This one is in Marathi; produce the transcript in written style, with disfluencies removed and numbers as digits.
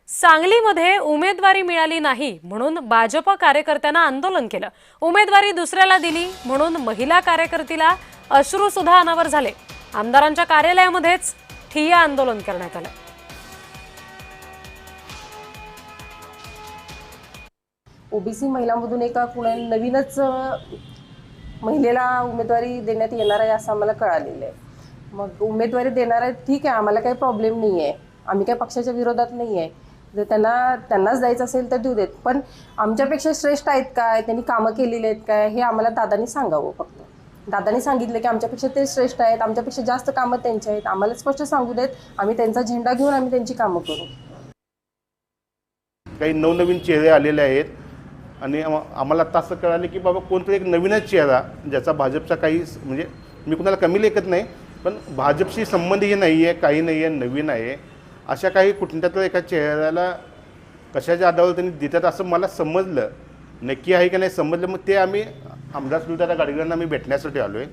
सांगलीमध्ये उमेदवारी मिळाली नाही म्हणून भाजप कार्यकर्त्यांना आंदोलन केलं। उमेदवारी दुसऱ्याला दिली म्हणून महिला कार्यकर्तीला अश्रू सुद्धा अनावर झाले। आमदारांच्या कार्यालयामध्येच ठिय्या आंदोलन करण्यात आलं। ओबीसी महिलांमधून एका पुणे नवीनच महिलेला उमेदवारी देण्यात येणार आहे असं आम्हाला कळालेलं आहे। मग उमेदवारी देणार आहे, ठीक आहे, आम्हाला काही प्रॉब्लेम नाही आहे, आम्ही काही पक्षाच्या विरोधात नाही आहे। जर त्यांनाच द्यायचं असेल तर देऊ देत, पण आमच्यापेक्षा श्रेष्ठ आहेत काय, त्यांनी कामं केलेली आहेत काय हे आम्हाला दादांनी सांगावं। फक्त दादांनी सांगितलं की आमच्यापेक्षा ते श्रेष्ठ आहेत, आमच्यापेक्षा जास्त कामं त्यांची आहेत, आम्हाला स्पष्ट सांगू देत, आम्ही त्यांचा झेंडा घेऊन आम्ही त्यांची कामं करू। काही नवनवीन चेहरे आलेले आहेत आणि आम्हाला आता असं कळालं की बाबा कोणतरी एक नवीनच चेहरा ज्याचा भाजपचा काही म्हणजे मी कुणाला कमी लेखत नाही, पण भाजपशी संबंधी नाही आहे, काही नाही आहे, नवीन आहे, अशा काही कुठल्या तर एका चेहऱ्याला कशाच्या आधारावर त्यांनी देतात असं मला समजलं। नक्की आहे की नाही समजलं, मग ते आम्ही आमदार सुलताना गाडगीळांना आम्ही भेटण्यासाठी आलो आहे।